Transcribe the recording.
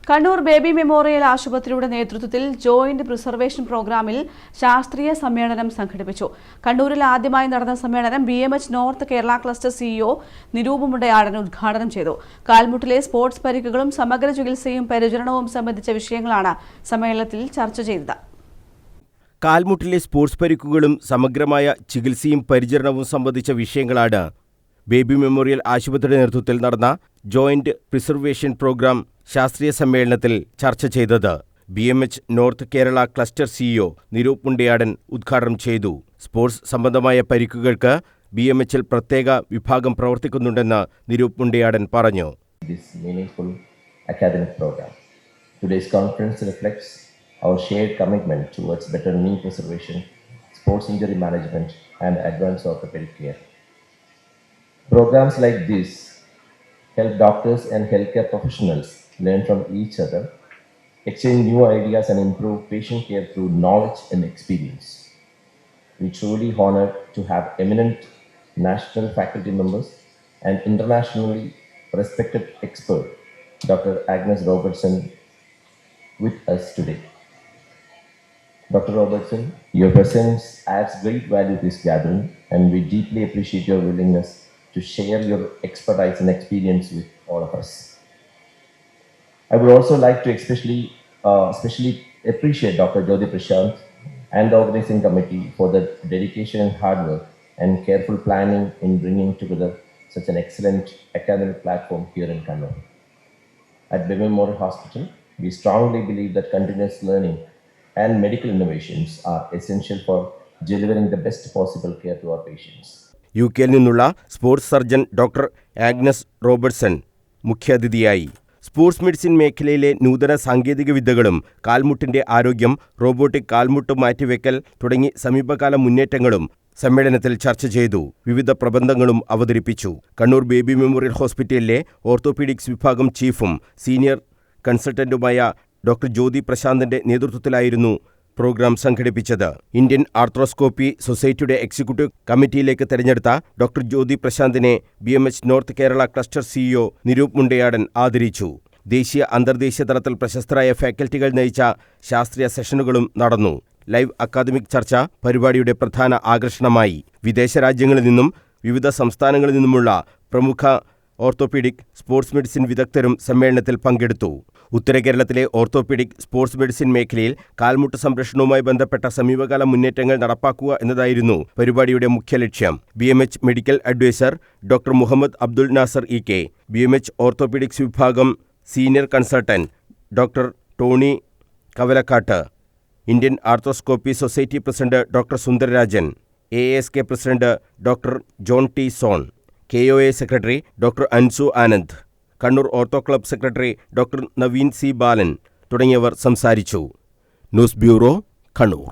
Kannur baby memorial ആശുപത്രിയുടെ നേതൃത്വത്തിൽ joint preservation പ്രോഗ്രാമിൽ ശാസ്ത്രീയ സമ്മേളനം സംഘടിപ്പിച്ചു. കണ്ണൂരിൽ ആദ്യമായി നടന്ന സമ്മേളനം BMH north Kerala cluster CEO Nirup Mundayadan ഉദ്ഘാടനം ചെയ്തു. കാൽമുട്ടിലെ സ്പോർട്സ് പരിക്കുകളും സമഗ്ര ചികിത്സയും പരിചരണവും സംബന്ധിച്ച വിഷയങ്ങളാണ് സമ്മേളനത്തിൽ ചർച്ച ചെയ്തത്. കാൽമുട്ടിലെ സ്പോർട്സ് പരിക്കുകളും സമഗ്രമായ ചികിത്സയും പരിചരണവും സംബന്ധിച്ച വിഷയങ്ങളാണ് ബേബി മെമ്മോറിയൽ ആശുപത്രിയുടെ നേതൃത്വത്തിൽ നടന്ന ജോയിന്റ് പ്രിസർവേഷൻ പ്രോഗ്രാം ശാസ്ത്രീയ സമ്മേളനത്തിൽ ചർച്ച ചെയ്തത്. BMH north Kerala cluster CEO Nirup Mundayadan ഉദ്ഘാടനം ചെയ്തു. സ്പോർട്സ് സംബന്ധമായ പരിക്കുകൾക്ക് BMHൽ പ്രത്യേക വിഭാഗം പ്രവർത്തിക്കുന്നുണ്ടെന്ന് നിരൂപ് മുണ്ടയാടൻ പറഞ്ഞു. Today's conference reflects our shared commitment towards better knee preservation, sports injury management, and advanced orthopedic care. Programs like this help doctors and healthcare professionals learn from each other, exchange new ideas, and improve patient care through knowledge and experience. We truly honored to have eminent national faculty members and internationally respected expert, Dr. Agnes Robertson, with us today. Dr. Robertson, your presence adds great value to this gathering, and we deeply appreciate your willingness to share your expertise and experience with all of us. I would also like to especially appreciate Dr. Jyoti Prashant and the organizing committee for the dedication and hard work and careful planning in bringing together such an excellent academic platform here in Kannur. At Baby Memorial Hospital, we strongly believe that continuous learning and medical innovations are essential for delivering the best possible care to our patients. UK-ൽ നിന്നുള്ള sports surgeon doctor Agnes Robertson മുഖ്യാതിഥിയായി. Sports medicine മേഖലയിലെ നൂതന സാങ്കേതിക വിദ്യകളും കാൽമുട്ടിന്റെ ആരോഗ്യം, robotic കാൽമുട്ട് മാറ്റിവെക്കൽ തുടങ്ങി സമീപകാല മുന്നേറ്റങ്ങളും സമ്മേളനത്തിൽ ചർച്ച ചെയ്തു. വിവിധ പ്രബന്ധങ്ങളും അവതരിപ്പിച്ചു. കണ്ണൂർ ബേബി മെമ്മോറിയൽ ഹോസ്പിറ്റലിലെ ഓർത്തോപീഡിക്സ് വിഭാഗം ചീഫും സീനിയർ കൺസൾട്ടന്റുമായ ഡോക്ടർ ജ്യോതി പ്രശാന്തിന്റെ നേതൃത്വത്തിലായിരുന്നു പ്രോഗ്രാം സംഘടിപ്പിച്ചത്. ഇന്ത്യൻ ആർത്രോസ്കോപ്പി സൊസൈറ്റിയുടെ എക്സിക്യൂട്ടീവ് കമ്മിറ്റിയിലേക്ക് തെരഞ്ഞെടുത്ത ഡോക്ടർ ജ്യോതി പ്രശാന്തിനെ BMH north Kerala cluster CEO Nirup Mundayadan ആദരിച്ചു. ദേശീയ അന്തർദേശീയ തലത്തിൽ പ്രശസ്തരായ ഫാക്കൽറ്റികൾ നയിച്ച ശാസ്ത്രീയ സെഷനുകളും നടന്നു. ലൈവ് അക്കാദമിക് ചർച്ച പരിപാടിയുടെ പ്രധാന ആകർഷണമായി. വിദേശ രാജ്യങ്ങളിൽ നിന്നും വിവിധ സംസ്ഥാനങ്ങളിൽ നിന്നുമുള്ള പ്രമുഖ ഓർത്തോപീഡിക് സ്പോർട്സ് മെഡിസിൻ വിദഗ്ധരും സമ്മേളനത്തിൽ പങ്കെടുത്തു. ഉത്തരകേരളത്തിലെ ഓർത്തോപീഡിക് സ്പോർട്സ് മെഡിസിൻ മേഖലയിൽ കാൽമുട്ട് സംരക്ഷണവുമായി ബന്ധപ്പെട്ട സമീപകാല മുന്നേറ്റങ്ങൾ നടപ്പാക്കുക എന്നതായിരുന്നു പരിപാടിയുടെ മുഖ്യ ലക്ഷ്യം. BMH medical adviser doctor Muhammad Abdul Nasser EK, BMH orthopaedics വിഭാഗം senior consultant doctor Tony Kavalakkatt, Indian arthroscopy society president doctor Sundararajan, AASK president doctor John T. സോൺ, KOA secretary doctor Ansu Anand, Kannur ortho club secretary doctor Naveen C. Balan തുടങ്ങിയവർ സംസാരിച്ചു. News bureau, Kannur.